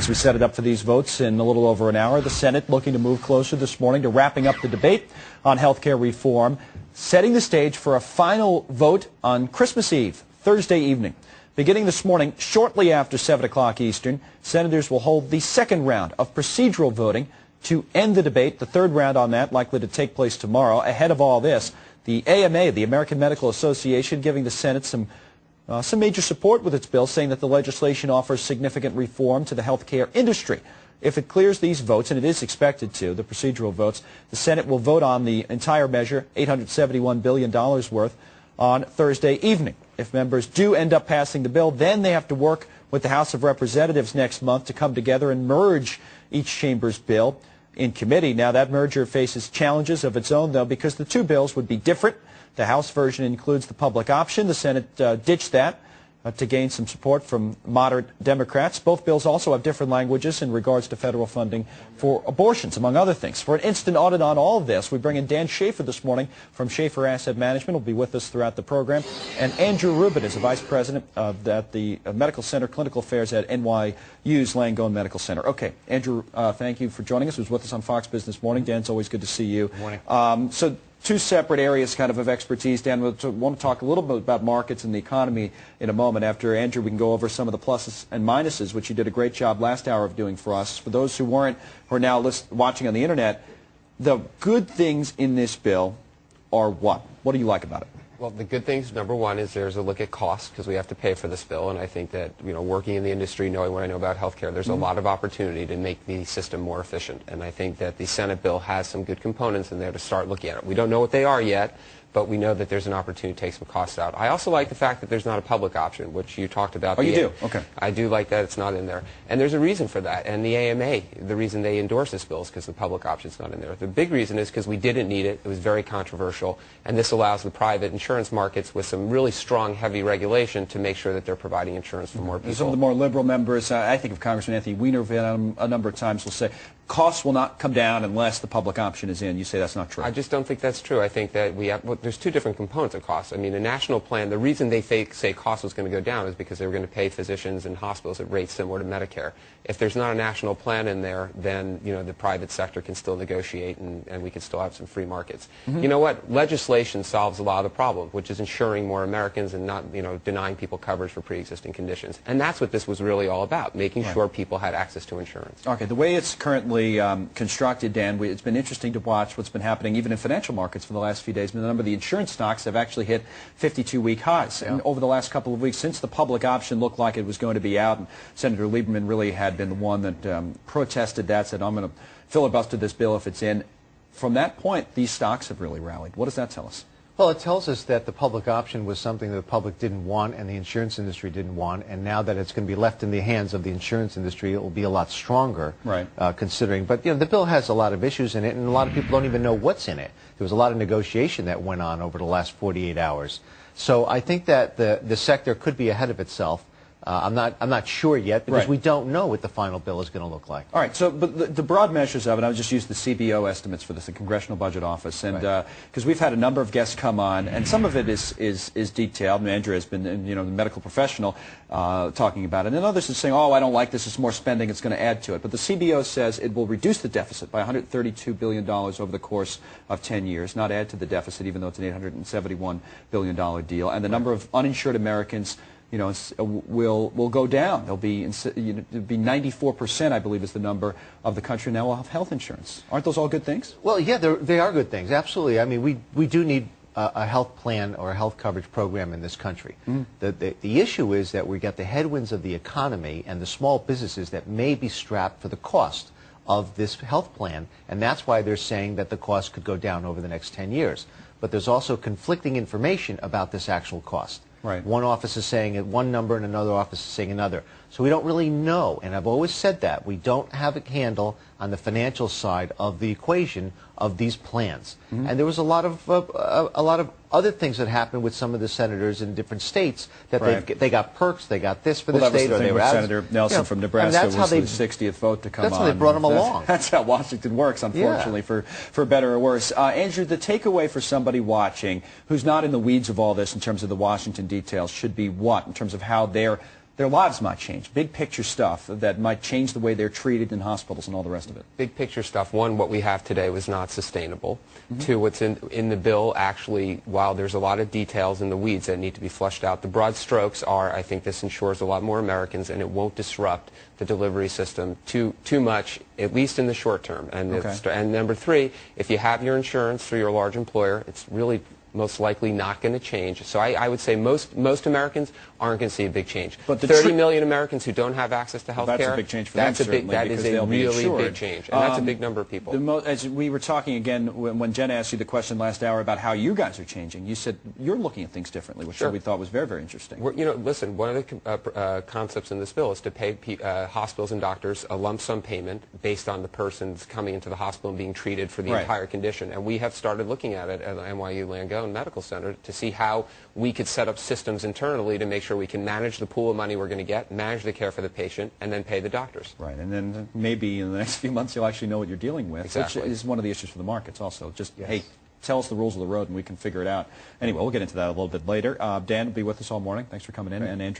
As we set it up for these votes in a little over an hour, the Senate looking to move closer this morning to wrapping up the debate on health care reform, setting the stage for a final vote on Christmas Eve, Thursday evening. Beginning this morning, shortly after 7 o'clock Eastern, senators will hold the second round of procedural voting to end the debate. The third round on that likely to take place tomorrow. Ahead of all this, the AMA, the American Medical Association, giving the Senate some major support with its bill, saying that the legislation offers significant reform to the health care industry. If it clears these votes, and it is expected to, the procedural votes, the Senate will vote on the entire measure, $871 billion worth, on Thursday evening. If members do end up passing the bill, then they have to work with the House of Representatives next month to come together and merge each chamber's bill in committee. Now, that merger faces challenges of its own, though, because the two bills would be different. The House version includes the public option. The Senate ditched that to gain some support from moderate Democrats. Both bills also have different languages in regards to federal funding for abortions, among other things. For an instant audit on all of this, we bring in Dan Schaefer this morning from Schaefer Asset Management. Will be with us throughout the program. And Andrew Rubin is the Vice President at the Medical Center Clinical Affairs at NYU's Langone Medical Center. Okay, Andrew, thank you for joining us. He was with us on Fox Business Morning. Dan, it's always good to see you. Good morning. So two separate areas kind of expertise. Dan, we want to talk a little bit about markets and the economy in a moment. After Andrew, we can go over some of the pluses and minuses, which you did a great job last hour of doing for us. For those who are now watching on the internet, the good things in this bill are what? What do you like about it? Well, the good things, number one, is there's a look at cost, because we have to pay for this bill, and I think that, working in the industry, knowing what I know about healthcare, there's a lot of opportunity to make the system more efficient, and I think that the Senate bill has some good components in there to start looking at it. We don't know what they are yet, but we know that there's an opportunity to take some costs out. I also like the fact that there's not a public option, which you talked about. Oh, you do? Okay. I do like that it's not in there. And there's a reason for that. And the AMA, the reason they endorse this bill is because the public option's not in there. The big reason is because we didn't need it. It was very controversial. And this allows the private insurance markets with some really strong, heavy regulation to make sure that they're providing insurance for more people. Some of the more liberal members, I think of Congressman Anthony Weiner a number of times, will say costs will not come down unless the public option is in. You say that's not true. I just don't think that's true. I think that there's two different components of costs. I mean, a national plan, the reason they say cost was going to go down is because they were going to pay physicians and hospitals at rates similar to Medicare. If there's not a national plan in there, then the private sector can still negotiate, and we can still have some free markets. You know what? Legislation solves a lot of the problem, which is ensuring more Americans and not denying people coverage for pre-existing conditions. And that's what this was really all about, making sure people had access to insurance. Okay, the way it's currently constructed, Dan, it's been interesting to watch what's been happening even in financial markets for the last few days. The number of the insurance stocks have actually hit 52-week highs. And over the last couple of weeks, since the public option looked like it was going to be out, and Senator Lieberman really had been the one that protested that, said, I'm going to filibuster this bill if it's in. From that point, these stocks have really rallied. What does that tell us? Well, it tells us that the public option was something that the public didn't want and the insurance industry didn't want, and now that it's going to be left in the hands of the insurance industry, it will be a lot stronger, right. Considering. But the bill has a lot of issues in it, and a lot of people don't even know what's in it. There was a lot of negotiation that went on over the last 48 hours. So I think that the sector could be ahead of itself. I'm not sure yet, because we don't know what the final bill is going to look like. All right. So, but the broad measures of it, I just used the CBO estimates for this, the Congressional Budget Office, and because we've had a number of guests come on, and some of it is detailed. And Andrew has been, the medical professional, talking about it, and others are saying, oh, I don't like this. It's more spending. It's going to add to it. But the CBO says it will reduce the deficit by $132 billion over the course of 10 years, not add to the deficit, even though it's an $871 billion deal. And the number of uninsured Americans will go down. They'll be 94%, I believe, is the number of the country now will have health insurance. Aren't those all good things? Well, yeah, they are good things. Absolutely. I mean, we do need a health plan or a health coverage program in this country. The issue is that we got the headwinds of the economy and the small businesses that may be strapped for the cost of this health plan, and that's why they're saying that the cost could go down over the next 10 years. But there's also conflicting information about this actual cost. Right. One office is saying one number and another office is saying another. So we don't really know, and I've always said that. We don't have a handle on the financial side of the equation of these plans. And there was a lot of other things that happened with some of the senators in different states that they got perks, they got this for the state, or they were out. Senator Nelson from Nebraska was the 60th vote to come on. That's how they brought him along. That's how Washington works, unfortunately, for better or worse. Andrew, the takeaway for somebody watching who's not in the weeds of all this in terms of the Washington details should be what, in terms of how they're their lives might change. Big picture stuff that might change the way they're treated in hospitals and all the rest of it. Big picture stuff. One, what we have today was not sustainable. Two, what's in the bill actually, while there's a lot of details in the weeds that need to be fleshed out, the broad strokes are, I think this ensures a lot more Americans and it won't disrupt the delivery system too much, at least in the short term. And, and number three, if you have your insurance through your large employer, it's really most likely not going to change. So I would say most Americans aren't going to see a big change. But 30 million Americans who don't have access to health care, that's a big change for them, certainly, that is a really big change. And that's a big number of people. As we were talking again, when Jen asked you the question last hour about how you guys are changing, you said you're looking at things differently, which we thought was very, very interesting. You know, listen, one of the concepts in this bill is to pay hospitals and doctors a lump sum payment based on the person's coming into the hospital and being treated for the entire condition. And we have started looking at it at NYU Langone Medical Center to see how we could set up systems internally to make sure we can manage the pool of money we're going to get, manage the care for the patient, and then pay the doctors. Right, and then maybe in the next few months you'll actually know what you're dealing with, which is one of the issues for the markets also. Just, hey, tell us the rules of the road and we can figure it out. Anyway, we'll get into that a little bit later. Dan will be with us all morning. Thanks for coming in. And Andrew.